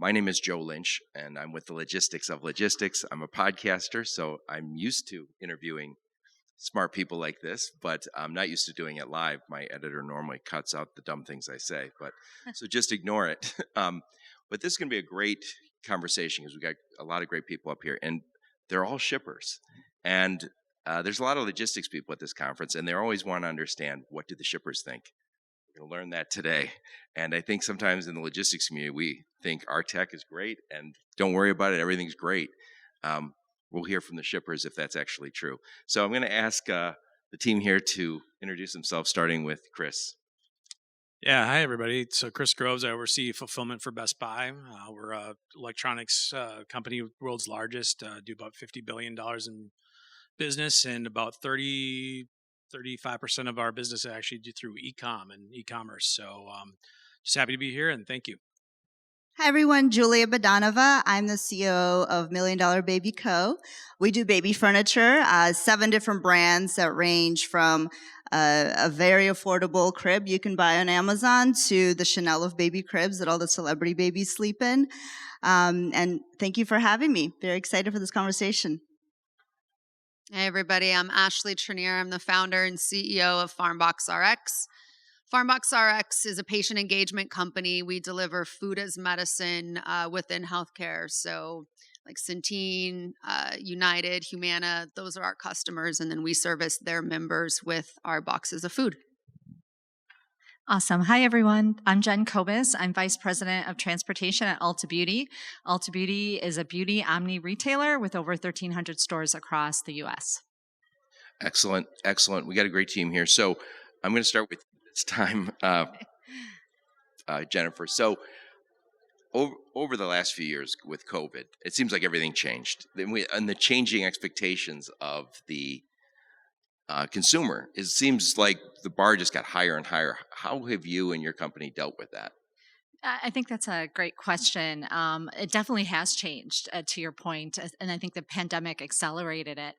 My name is Joe Lynch, and I'm with the Logistics of Logistics. I'm a podcaster, so I'm used to interviewing smart people like this, but I'm not used to doing it live. My editor normally cuts out the dumb things I say, but so just ignore it. But this is going to be a great conversation because we got a lot of great people up here, and they're all shippers. And there's a lot of logistics people at this conference, and they always want to understand, what do the shippers think? We're going to learn that today. And I think sometimes in the logistics community, we think our tech is great and don't worry about it, everything's great. We'll hear from the shippers if that's actually true. So I'm going to ask the team here to introduce themselves, starting with Chris. Yeah, hi everybody. So Chris Groves, I oversee fulfillment for Best Buy. We're a electronics company, world's largest, do about $50 billion in business, and about 35% of our business actually do through e-commerce. So just happy to be here, and thank you. Hi everyone, Julia Bedanova. I'm the CEO of $1 Million Baby Co. We do baby furniture, 7 different brands that range from a very affordable crib you can buy on Amazon to the Chanel of baby cribs that all the celebrity babies sleep in. And thank you for having me. Very excited for this conversation. Hey everybody, I'm Ashley Tyrner. I'm the founder and CEO of FarmBox RX. FarmBox RX is a patient engagement company. We deliver food as medicine within healthcare. So like Centene, United, Humana, those are our customers. And then we service their members with our boxes of food. Awesome. Hi, everyone. I'm Jen Kobus. I'm Vice President of Transportation at Ulta Beauty. Ulta Beauty is a beauty omni-retailer with over 1,300 stores across the U.S. Excellent. Excellent. We got a great team here. So I'm going to start with this time, Jennifer. So over the last few years with COVID, it seems like everything changed. And the changing expectations of the consumer, it seems like the bar just got higher and higher. How have you and your company dealt with that? I think that's a great question. It definitely has changed, to your point, and I think the pandemic accelerated it.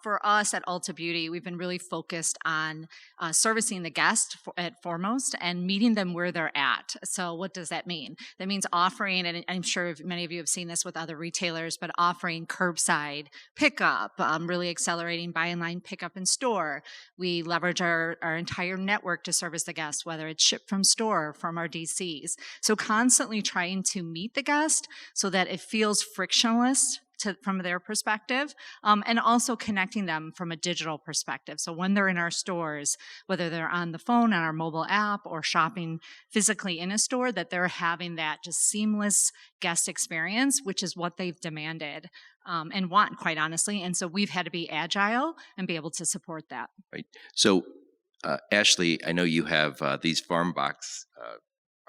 For us at Ulta Beauty, we've been really focused on servicing the guest at foremost and meeting them where they're at. So what does that mean? That means offering, and I'm sure many of you have seen this with other retailers, but offering curbside pickup, really accelerating buy online, pickup in store. We leverage our entire network to service the guests, whether it's shipped from store or from our DCs. So constantly trying to meet the guest so that it feels frictionless from their perspective, and also connecting them from a digital perspective. So when they're in our stores, whether they're on the phone, on our mobile app, or shopping physically in a store, that they're having that just seamless guest experience, which is what they've demanded and want, quite honestly. And so we've had to be agile and be able to support that. Right. So, Ashley, I know you have these FarmBox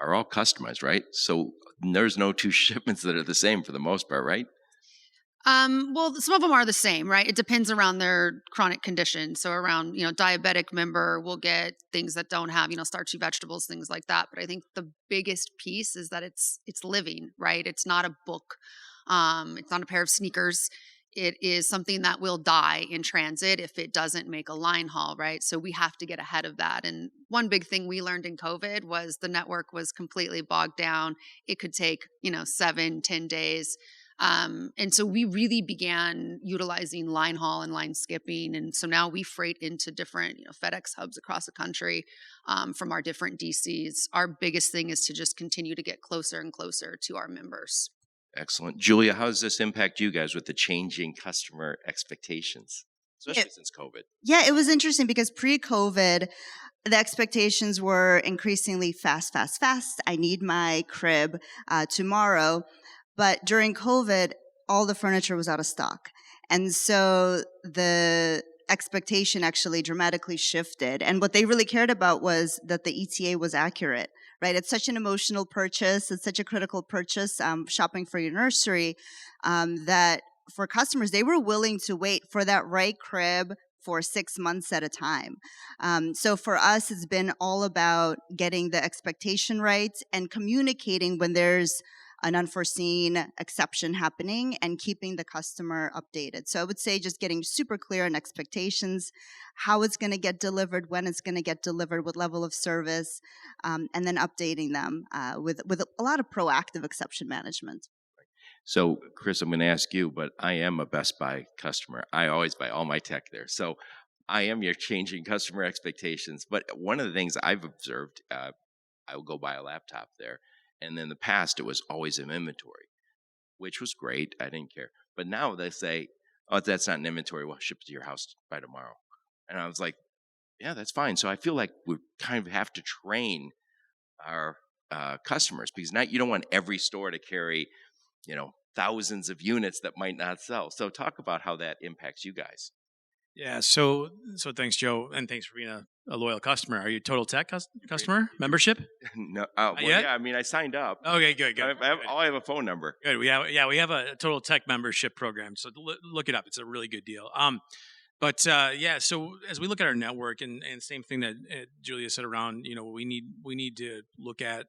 are all customized, right? So there's no two shipments that are the same for the most part, right? Well, some of them are the same, right? It depends around their chronic condition. So around, diabetic member, we'll get things that don't have, starchy vegetables, things like that. But I think the biggest piece is that it's living, right? It's not a book. It's not a pair of sneakers. It is something that will die in transit if it doesn't make a line haul, right? So we have to get ahead of that. And one big thing we learned in COVID was the network was completely bogged down. It could take, 7-10 days. And so we really began utilizing line haul and line skipping. And so now we freight into different, FedEx hubs across the country from our different DCs. Our biggest thing is to just continue to get closer and closer to our members. Excellent. Julia, how does this impact you guys with the changing customer expectations, especially since COVID? Yeah, it was interesting because pre-COVID, the expectations were increasingly fast. I need my crib tomorrow. But during COVID, all the furniture was out of stock. And so the expectation actually dramatically shifted. And what they really cared about was that the ETA was accurate, right? It's such an emotional purchase. It's such a critical purchase, shopping for your nursery, that for customers, they were willing to wait for that right crib for 6 months at a time. So for us, it's been all about getting the expectation right and communicating when there's an unforeseen exception happening, and keeping the customer updated. So I would say just getting super clear on expectations, how it's going to get delivered, when it's going to get delivered, what level of service, and then updating them with a lot of proactive exception management. So, Chris, I'm going to ask you, but I am a Best Buy customer. I always buy all my tech there. So I am your changing customer expectations. But one of the things I've observed, I will go buy a laptop there. And in the past, it was always in inventory, which was great. I didn't care. But now they say, oh, that's not in inventory. We'll ship it to your house by tomorrow. And I was like, yeah, that's fine. So I feel like we kind of have to train our customers, because now you don't want every store to carry, thousands of units that might not sell. So talk about how that impacts you guys. Yeah. So thanks, Joe, and thanks for being a loyal customer. Are you a Total Tech customer membership? No, yet? yeah. I mean, I signed up. Okay, good. I have a phone number. Good. We have a Total Tech membership program. So look it up. It's a really good deal. So as we look at our network, and same thing that Julia said around, we need to look at,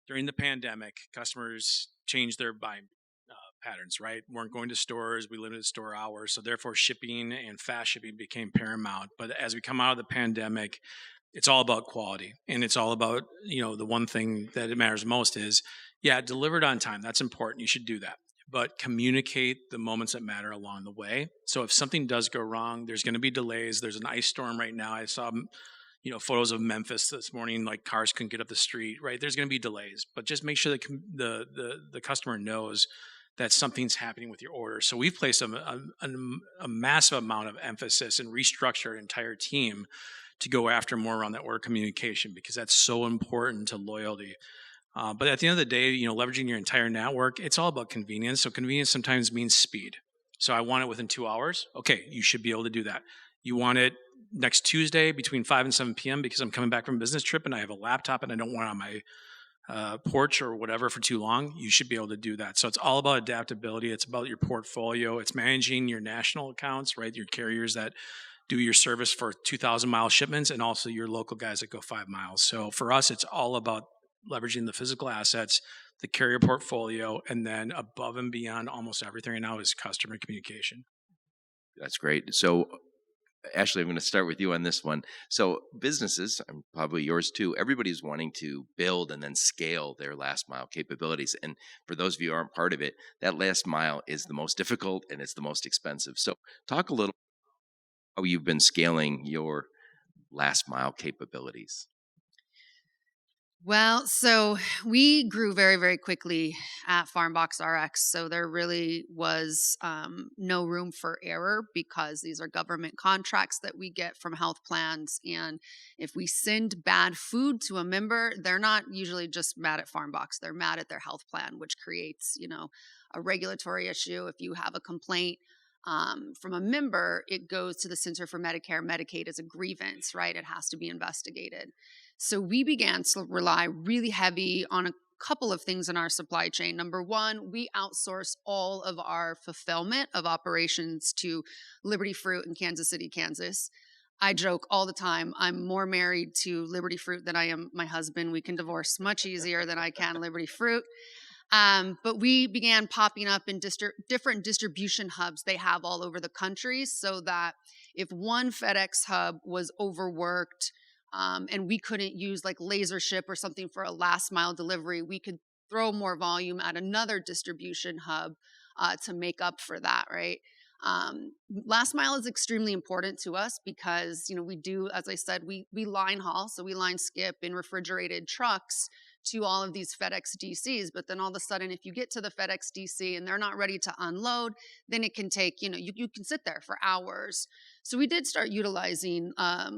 during the pandemic, customers changed their buying patterns, right? Weren't going to stores. We limited store hours. So therefore shipping and fast shipping became paramount. But as we come out of the pandemic, it's all about quality. And it's all about, the one thing that it matters most is, delivered on time. That's important. You should do that. But communicate the moments that matter along the way. So if something does go wrong, there's going to be delays. There's an ice storm right now. I saw, photos of Memphis this morning, like cars couldn't get up the street, right? There's going to be delays, but just make sure that the customer knows that something's happening with your order. So we've placed a massive amount of emphasis and restructured our entire team to go after more around that order communication, because that's so important to loyalty. But at the end of the day, leveraging your entire network, it's all about convenience. So convenience sometimes means speed. So I want it within 2 hours. Okay, you should be able to do that. You want it next Tuesday between 5 and 7 p.m. because I'm coming back from a business trip and I have a laptop and I don't want it on my porch or whatever for too long. You should be able to do that. So it's all about adaptability. It's about your portfolio. It's managing your national accounts, right? Your carriers that do your service for 2,000-mile shipments, and also your local guys that go 5 miles. So for us, it's all about leveraging the physical assets, the carrier portfolio, and then above and beyond almost everything right now is customer communication. That's great. So Ashley, I'm going to start with you on this one. So businesses, and probably yours too, everybody's wanting to build and then scale their last mile capabilities. And for those of you who aren't part of it, that last mile is the most difficult and it's the most expensive. So talk a little how you've been scaling your last mile capabilities. Well, so we grew very, very quickly at FarmBox RX. So there really was no room for error, because these are government contracts that we get from health plans. And if we send bad food to a member, they're not usually just mad at FarmBox. They're mad at their health plan, which creates, a regulatory issue. If you have a complaint from a member, it goes to the Center for Medicare and Medicaid as a grievance, right? It has to be investigated. So we began to rely really heavy on a couple of things in our supply chain. Number one, we outsource all of our fulfillment of operations to Liberty Fruit in Kansas City, Kansas. I joke all the time, I'm more married to Liberty Fruit than I am my husband. We can divorce much easier than I can Liberty Fruit. But we began popping up in different distribution hubs they have all over the country, so that if one FedEx hub was overworked, and we couldn't use like laser ship or something for a last mile delivery, we could throw more volume at another distribution hub to make up for that, right? Last mile is extremely important to us because, we do, as I said, we line haul. So we line skip in refrigerated trucks to all of these FedEx DCs. But then all of a sudden, if you get to the FedEx DC and they're not ready to unload, then it can take, you can sit there for hours. So we did start utilizing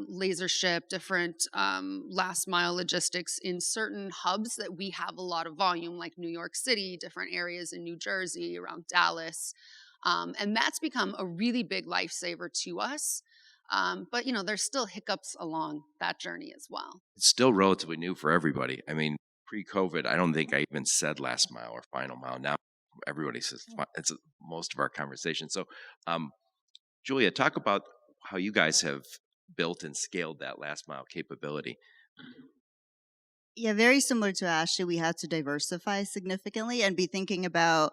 laser ship, different last mile logistics in certain hubs that we have a lot of volume, like New York City, different areas in New Jersey, around Dallas. And that's become a really big lifesaver to us. But, there's still hiccups along that journey as well. It's still relatively new for everybody. I mean, pre-COVID, I don't think I even said last mile or final mile. Now everybody says it's most of our conversation. So, Julia, talk about how you guys have built and scaled that last mile capability. Yeah, very similar to Ashley. We had to diversify significantly and be thinking about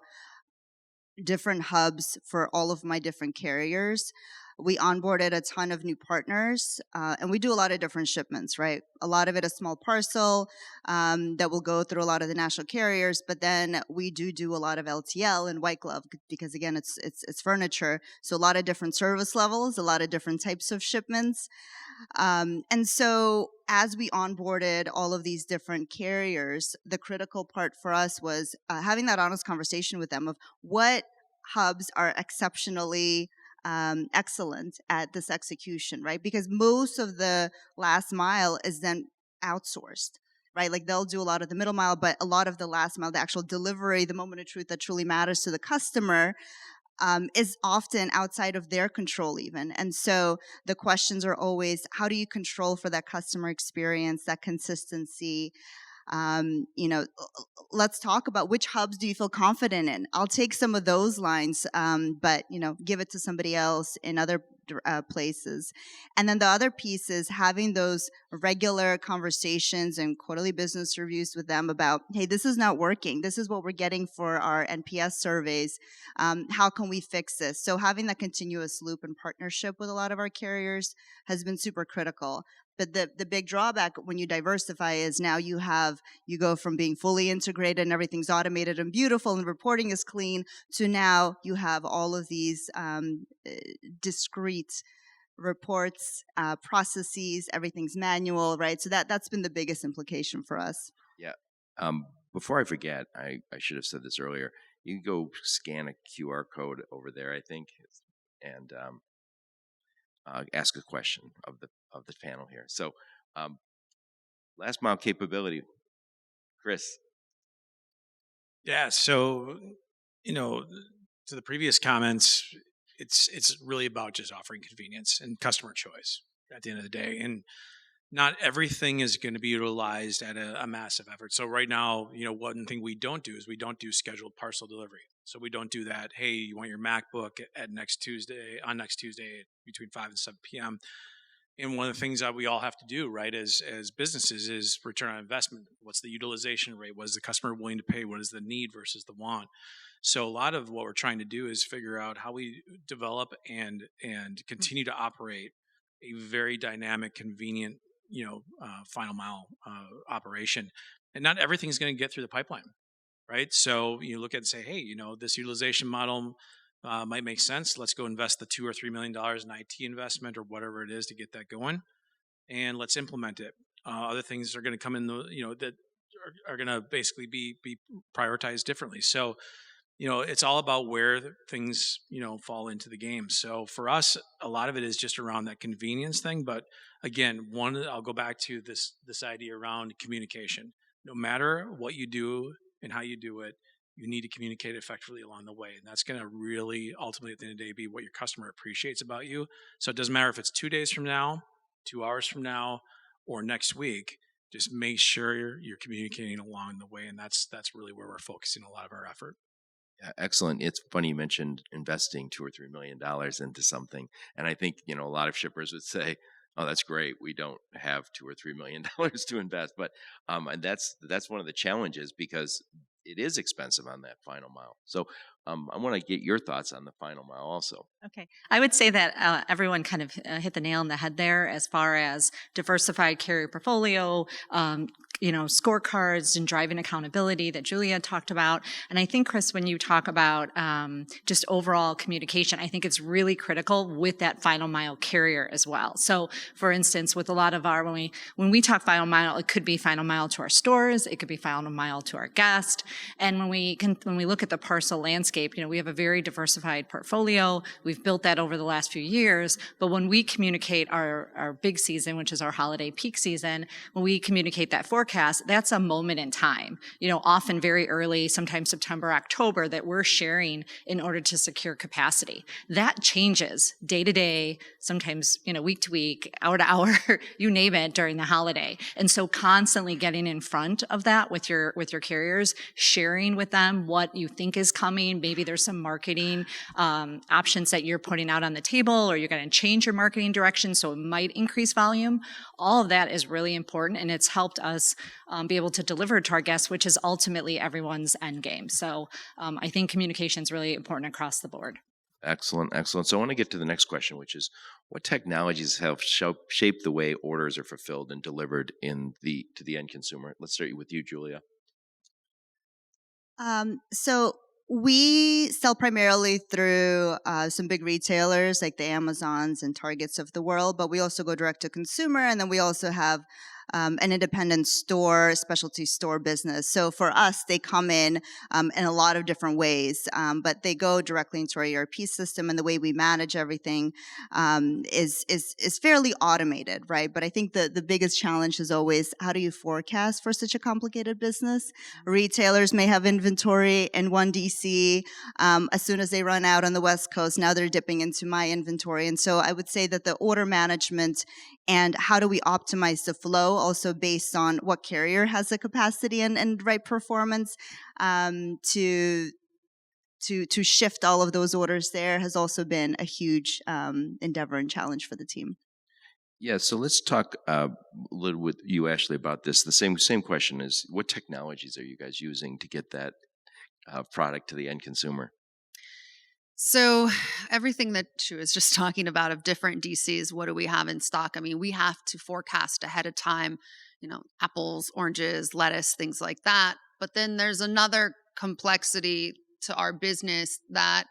different hubs for all of my different carriers. We onboarded a ton of new partners, and we do a lot of different shipments, right? A lot of it a small parcel that will go through a lot of the national carriers, but then we do a lot of LTL and white glove because again, it's furniture. So a lot of different service levels, a lot of different types of shipments. And so as we onboarded all of these different carriers, the critical part for us was having that honest conversation with them of what hubs are exceptionally excellent at this execution, right? Because most of the last mile is then outsourced, right? Like they'll do a lot of the middle mile, but a lot of the last mile, the actual delivery, the moment of truth that truly matters to the customer, is often outside of their control even. And so the questions are always, how do you control for that customer experience, that consistency? Let's talk about which hubs do you feel confident in. I'll take some of those lines, but, give it to somebody else in other places. And then the other piece is having those regular conversations and quarterly business reviews with them about, hey, this is not working. This is what we're getting for our NPS surveys. How can we fix this? So having that continuous loop and partnership with a lot of our carriers has been super critical. But the big drawback when you diversify is now you go from being fully integrated and everything's automated and beautiful and reporting is clean to now you have all of these discrete reports, processes, everything's manual, right? So that's been the biggest implication for us. Yeah. Before I forget, I should have said this earlier. You can go scan a QR code over there, I think, and ask a question of the panel here. So, last mile capability, Chris. Yeah. So, to the previous comments, it's really about just offering convenience and customer choice at the end of the day. And not everything is going to be utilized at a massive effort. So right now, one thing we don't do is we don't do scheduled parcel delivery. So we don't do that. Hey, you want your MacBook on next Tuesday between 5 and 7 p.m. And one of the things that we all have to do, right, as businesses is return on investment. What's the utilization rate? What is the customer willing to pay? What is the need versus the want? So a lot of what we're trying to do is figure out how we develop and continue to operate a very dynamic, convenient, final mile operation. And not everything's going to get through the pipeline, right? So you look at it and say, hey, this utilization model might make sense. Let's go invest the $2 or $3 million in IT investment or whatever it is to get that going, and let's implement it. Other things are going to come in, that are going to basically be prioritized differently. So, it's all about where things, fall into the game. So for us, a lot of it is just around that convenience thing. But again, I'll go back to this idea around communication. No matter what you do and how you do it, you need to communicate effectively along the way. And that's going to really ultimately at the end of the day be what your customer appreciates about you. So it doesn't matter if it's 2 days from now, 2 hours from now, or next week. Just make sure you're communicating along the way. And that's really where we're focusing a lot of our effort. Yeah, excellent. It's funny you mentioned investing $2 or $3 million into something. And I think, a lot of shippers would say, oh, that's great. We don't have $2 or $3 million to invest. But and that's one of the challenges because it is expensive on that final mile. So I want to get your thoughts on the final mile also. Okay. I would say that everyone kind of hit the nail on the head there as far as diversified carrier portfolio, scorecards and driving accountability that Julia talked about. And I think, Chris, when you talk about just overall communication, I think it's really critical with that final mile carrier as well. So for instance, with a lot of when we talk final mile, it could be final mile to our stores, it could be final mile to our guest. And when we look at the parcel landscape, we have a very diversified portfolio. We've built that over the last few years. But when we communicate our big season, which is our holiday peak season, when we communicate that forecast, that's a moment in time, often very early, sometimes September, October, that we're sharing in order to secure capacity. That changes day to day, sometimes, week to week, hour to hour, you name it, during the holiday. And so constantly getting in front of that with your carriers, sharing with them what you think is coming. Maybe there's some marketing options that you're putting out on the table, or you're going to change your marketing direction so it might increase volume. All of that is really important, and it's helped us be able to deliver to our guests, which is ultimately everyone's end game. So I think communication is really important across the board. Excellent, excellent. So I want to get to the next question, which is, what technologies have shaped the way orders are fulfilled and delivered to the end consumer? Let's start with you, Julia. So we sell primarily through some big retailers like the Amazons and Targets of the world, but we also go direct to consumer, and then we also have an independent store, specialty store business. So for us, they come in a lot of different ways, but they go directly into our ERP system, and the way we manage everything is fairly automated, right? But I think the biggest challenge is always, how do you forecast for such a complicated business? Retailers may have inventory in one DC. As soon as they run out on the West Coast, now they're dipping into my inventory. And so I would say that the order management and how do we optimize the flow, also based on what carrier has the capacity and right performance to shift all of those orders there, has also been a huge endeavor and challenge for the team. Yeah, so let's talk a little with you, Ashley, about this. The same question is, what technologies are you guys using to get that product to the end consumer? So everything that she was just talking about of different DCs, what do we have in stock? I mean, we have to forecast ahead of time, apples, oranges, lettuce, things like that. But then there's another complexity to our business that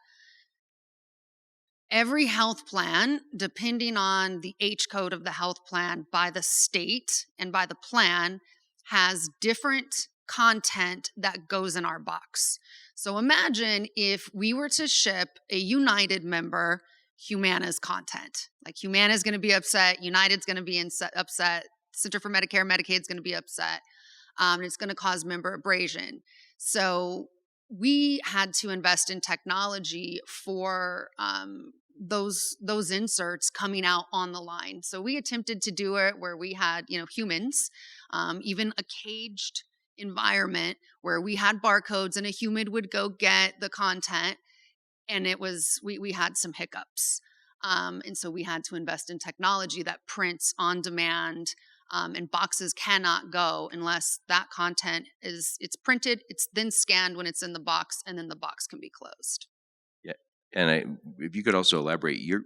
every health plan, depending on the H code of the health plan by the state and by the plan, has different content that goes in our box. So imagine if we were to ship a United member Humana's content. Like Humana's going to be upset, United's going to be upset, Center for Medicare, Medicaid's going to be upset. And it's going to cause member abrasion. So we had to invest in technology for those inserts coming out on the line. So we attempted to do it where we had, humans, even a caged environment where we had barcodes and a human would go get the content, and it was we had some hiccups, and so we had to invest in technology that prints on demand, and boxes cannot go unless that content it's printed, it's then scanned when it's in the box, and then the box can be closed. Yeah, and if you could also elaborate, you're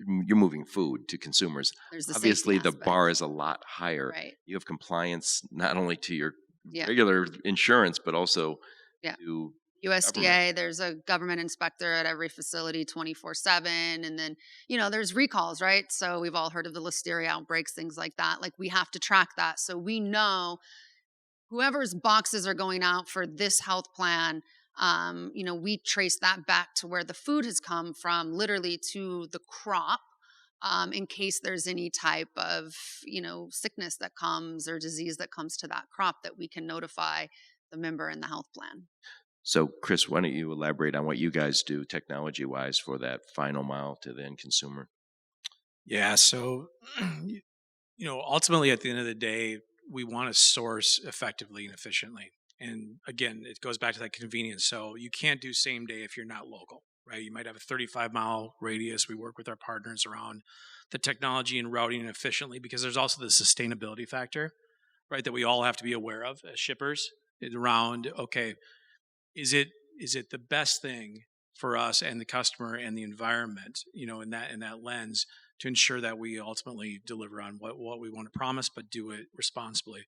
moving food to consumers. Obviously, the bar is a lot higher. Right. You have compliance not only to your regular insurance, but also to USDA. government. There's a government inspector at every facility 24/7. And then, there's recalls, right? So we've all heard of the listeria outbreaks, things like that. Like we have to track that. So we know whoever's boxes are going out for this health plan, we trace that back to where the food has come from, literally to the crop. In case there's any type of, sickness that comes or disease that comes to that crop, that we can notify the member in the health plan. So, Chris, why don't you elaborate on what you guys do technology-wise for that final mile to the end consumer? Yeah, so, ultimately at the end of the day, we want to source effectively and efficiently. And again, it goes back to that convenience. So you can't do same day if you're not local. Right? You might have a 35-mile radius. We work with our partners around the technology and routing efficiently, because there's also the sustainability factor, right, that we all have to be aware of as shippers around, okay, is it the best thing for us and the customer and the environment, in that lens, to ensure that we ultimately deliver on what we want to promise, but do it responsibly.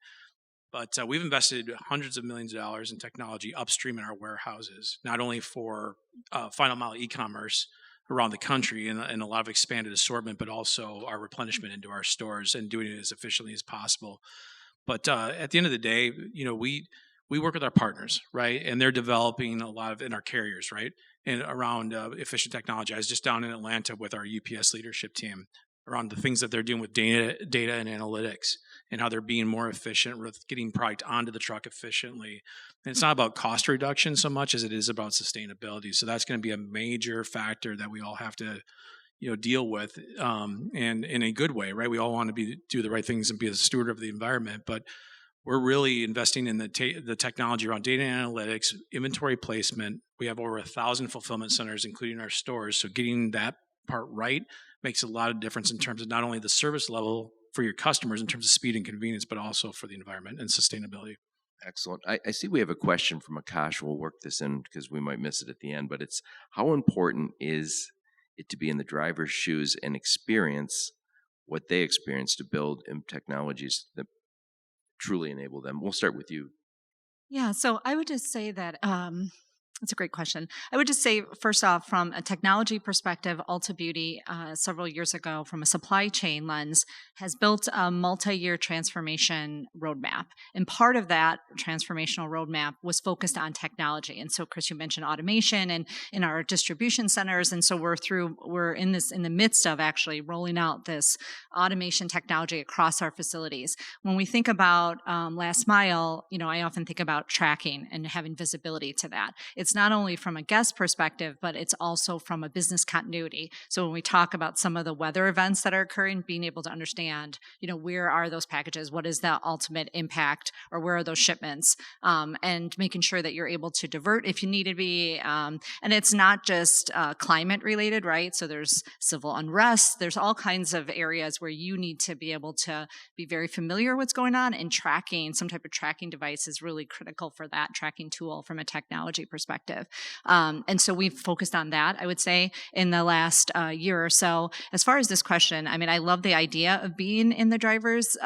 But we've invested hundreds of millions of dollars in technology upstream in our warehouses, not only for final mile e-commerce around the country and a lot of expanded assortment, but also our replenishment into our stores and doing it as efficiently as possible. But at the end of the day, we work with our partners, right? And they're developing a lot in our carriers, right? And around efficient technology. I was just down in Atlanta with our UPS leadership team around the things that they're doing with data and analytics, and how they're being more efficient with getting product onto the truck efficiently. And it's not about cost reduction so much as it is about sustainability. So that's going to be a major factor that we all have to, deal with, and in a good way, right? We all want to do the right things and be a steward of the environment, but we're really investing in the technology around data analytics, inventory placement. We have over 1,000 fulfillment centers, including our stores. So getting that part right makes a lot of difference in terms of not only the service level for your customers in terms of speed and convenience, but also for the environment and sustainability. Excellent. I see we have a question from Akash. We'll work this in because we might miss it at the end, but it's how important is it to be in the driver's shoes and experience what they experience to build technologies that truly enable them? We'll start with you. Yeah, so I would just say that that's a great question. I would just say, first off, from a technology perspective, Ulta Beauty, several years ago, from a supply chain lens, has built a multi-year transformation roadmap. And part of that transformational roadmap was focused on technology. And so, Chris, you mentioned automation and in our distribution centers. And so we're in the midst of actually rolling out this automation technology across our facilities. When we think about last mile, I often think about tracking and having visibility to that. It's not only from a guest perspective, but it's also from a business continuity. So when we talk about some of the weather events that are occurring, being able to understand, where are those packages? What is the ultimate impact, or where are those shipments? And making sure that you're able to divert if you need to be. And it's not just climate related, right? So there's civil unrest. There's all kinds of areas where you need to be able to be very familiar with what's going on, and tracking, some type of tracking device is really critical for that tracking tool from a technology perspective. And so we've focused on that, I would say, in the last year or so. As far as this question, I love the idea of being in the driver's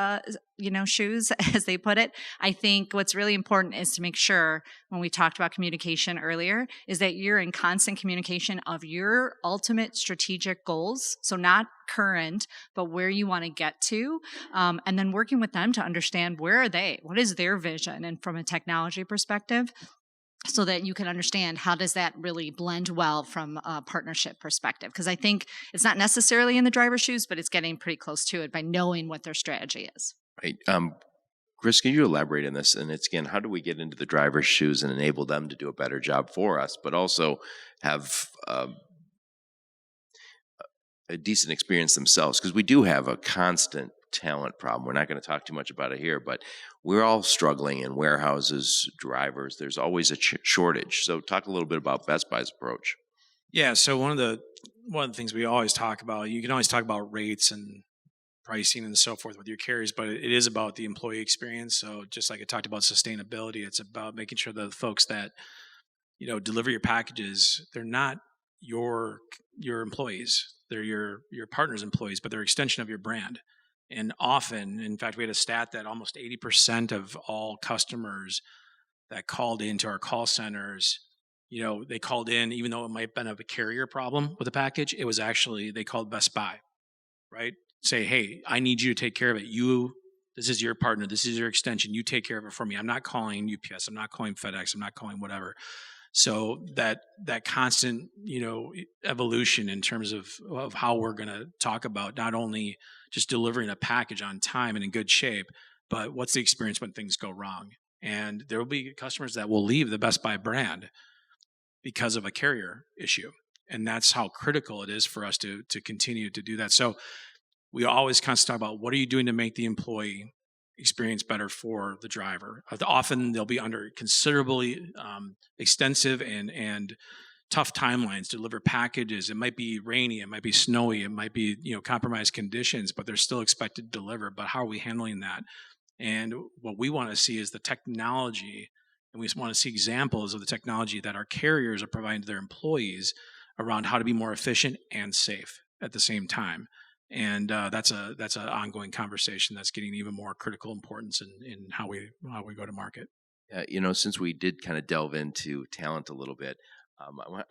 shoes, as they put it. I think what's really important is to make sure, when we talked about communication earlier, is that you're in constant communication of your ultimate strategic goals. So not current, but where you want to get to, and then working with them to understand where are they, what is their vision, and from a technology perspective, so that you can understand how does that really blend well from a partnership perspective. Because I think it's not necessarily in the driver's shoes, but it's getting pretty close to it by knowing what their strategy is. Right. Chris, can you elaborate on this? And it's, again, how do we get into the driver's shoes and enable them to do a better job for us, but also have a decent experience themselves? Because we do have a constant talent problem. We're not going to talk too much about it here, but we're all struggling in warehouses, drivers. There's always a shortage. So talk a little bit about Best Buy's approach. Yeah, so one of the things we always talk about, you can always talk about rates and pricing and so forth with your carriers, but it is about the employee experience. So just like I talked about sustainability, it's about making sure that the folks that deliver your packages, they're not your employees, they're your partner's employees, but they're an extension of your brand. And often, in fact, we had a stat that almost 80% of all customers that called into our call centers, they called in, even though it might have been a carrier problem with a package, it was actually, they called Best Buy, right? Say, hey, I need you to take care of it. This is your partner. This is your extension. You take care of it for me. I'm not calling UPS. I'm not calling FedEx. I'm not calling whatever. So that constant, evolution in terms of how we're going to talk about not only just delivering a package on time and in good shape, but what's the experience when things go wrong? And there will be customers that will leave the Best Buy brand because of a carrier issue. And that's how critical it is for us to continue to do that. So we always constantly talk about, what are you doing to make the employee experience better for the driver? Often they'll be under considerably extensive and tough timelines to deliver packages. It might be rainy, it might be snowy, it might be compromised conditions, but they're still expected to deliver. But how are we handling that? And what we want to see is the technology, and we want to see examples of the technology that our carriers are providing to their employees around how to be more efficient and safe at the same time. And that's an ongoing conversation that's getting even more critical importance in how we go to market. Since we did kind of delve into talent a little bit,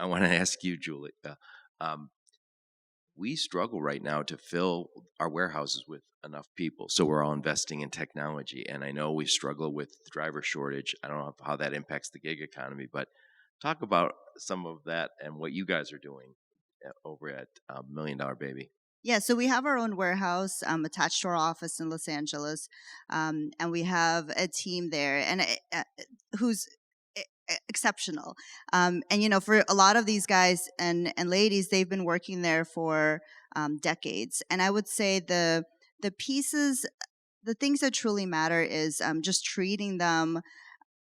I want to ask you, Julia. We struggle right now to fill our warehouses with enough people, so we're all investing in technology. And I know we struggle with the driver shortage. I don't know how that impacts the gig economy, but talk about some of that and what you guys are doing over at $1 Million Baby. Yeah, so we have our own warehouse attached to our office in Los Angeles, and we have a team there, and who's exceptional. And for a lot of these guys and ladies, they've been working there for decades. And I would say the things that truly matter is just treating them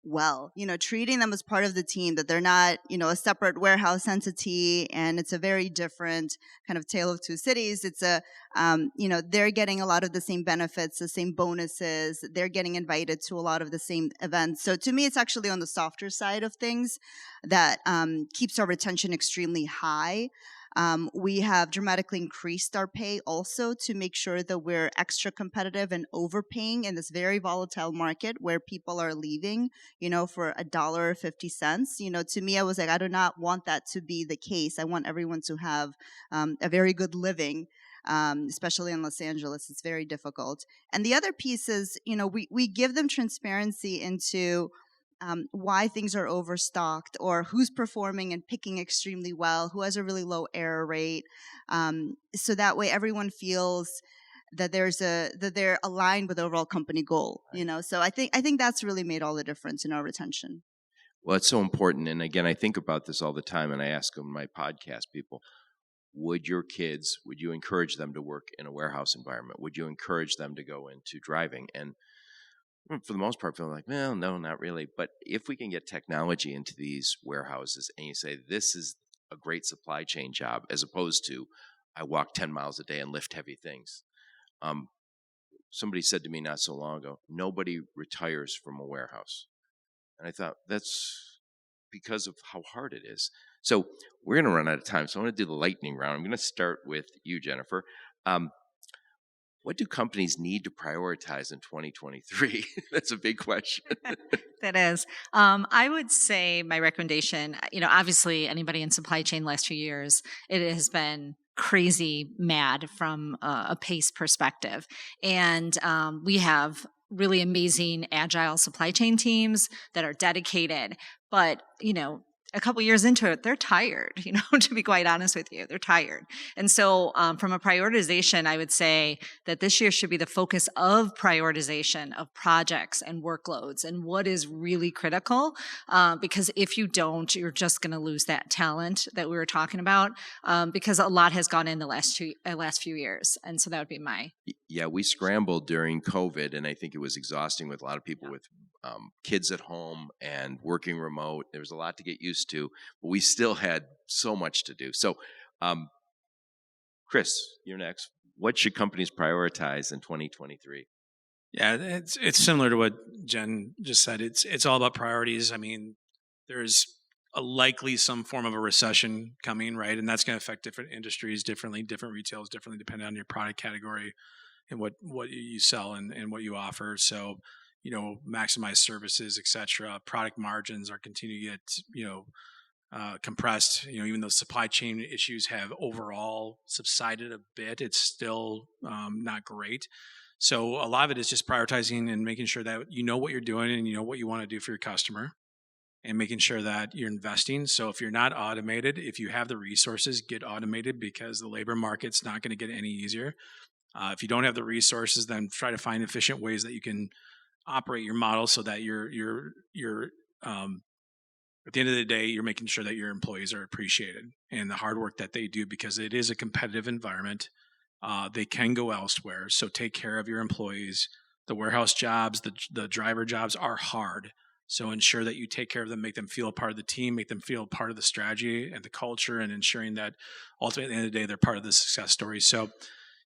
well, treating them as part of the team, that they're not, a separate warehouse entity, and it's a very different kind of tale of two cities. It's they're getting a lot of the same benefits, the same bonuses. They're getting invited to a lot of the same events. So to me, it's actually on the softer side of things that keeps our retention extremely high. We have dramatically increased our pay also to make sure that we're extra competitive and overpaying in this very volatile market where people are leaving, for $1.50. To me, I was like, I do not want that to be the case. I want everyone to have a very good living. Especially in Los Angeles, it's very difficult. And the other piece is, we give them transparency into why things are overstocked, or who's performing and picking extremely well, who has a really low error rate. So that way everyone feels that that they're aligned with the overall company goal, So I think that's really made all the difference in our retention. Well, it's so important. And again, I think about this all the time, and I ask them, my podcast people, would you encourage them to work in a warehouse environment? Would you encourage them to go into driving? And for the most part, feeling like, well, no, not really. But if we can get technology into these warehouses and you say, this is a great supply chain job, as opposed to, I walk 10 miles a day and lift heavy things. Somebody said to me not so long ago, nobody retires from a warehouse. And I thought, that's because of how hard it is. So we're going to run out of time. So I want to do the lightning round. I'm going to start with you, Jennifer. What do companies need to prioritize in 2023? That's a big question. That is. I would say my recommendation, obviously anybody in supply chain last few years, it has been crazy mad from a pace perspective. And we have really amazing agile supply chain teams that are dedicated, but, a couple years into it, they're tired, to be quite honest with you, they're tired. And so from a prioritization, I would say that this year should be the focus of prioritization of projects and workloads and what is really critical. Because if you don't, you're just going to lose that talent that we were talking about, because a lot has gone in the last few years. And so that would be my. Yeah, we scrambled during COVID, and I think it was exhausting with a lot of people with kids at home and working remote. There was a lot to get used to, but we still had so much to do. So, Chris, you're next. What should companies prioritize in 2023? Yeah, it's similar to what Jen just said. It's all about priorities. I mean, there's likely some form of a recession coming, right? And that's going to affect different industries differently, different retailers differently, depending on your product category and what you sell and what you offer. So, maximize services, et cetera. Product margins are continuing to get, compressed. Even though supply chain issues have overall subsided a bit, it's still not great. So a lot of it is just prioritizing and making sure that you know what you're doing and you know what you want to do for your customer, and making sure that you're investing. So if you're not automated, if you have the resources, get automated, because the labor market's not going to get any easier. If you don't have the resources, then try to find efficient ways that you can operate your model so that you're at the end of the day, you're making sure that your employees are appreciated and the hard work that they do, because it is a competitive environment. They can go elsewhere. So take care of your employees. The warehouse jobs, the driver jobs are hard. So ensure that you take care of them, make them feel a part of the team, make them feel part of the strategy and the culture, and ensuring that ultimately at the end of the day, they're part of the success story. So,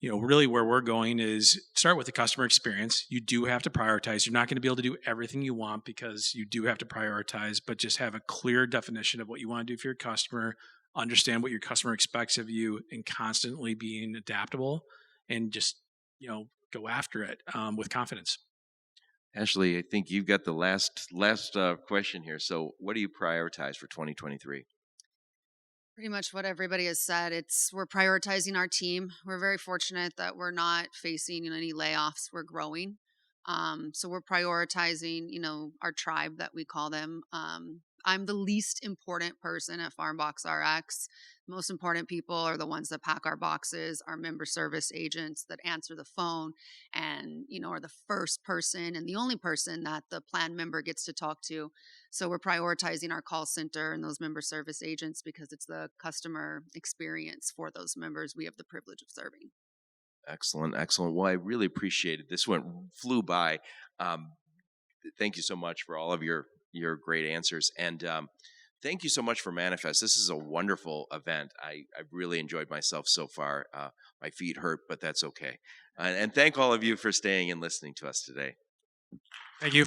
really where we're going is start with the customer experience. You do have to prioritize. You're not going to be able to do everything you want, because you do have to prioritize, but just have a clear definition of what you want to do for your customer, understand what your customer expects of you, and constantly being adaptable, and just, go after it with confidence. Ashley, I think you've got the last question here. So what do you prioritize for 2023? Pretty much what everybody has said. We're prioritizing our team. We're very fortunate that we're not facing any layoffs. We're growing. So we're prioritizing, our tribe that we call them. I'm the least important person at FarmBox RX. Most important people are the ones that pack our boxes, our member service agents that answer the phone and, are the first person and the only person that the plan member gets to talk to. So we're prioritizing our call center and those member service agents, because it's the customer experience for those members we have the privilege of serving. Excellent. Well, I really appreciate it. This flew by. Thank you so much for all of your your great answers. And thank you so much for Manifest. This is a wonderful event. I've really enjoyed myself so far. My feet hurt, but that's okay. And thank all of you for staying and listening to us today. Thank you.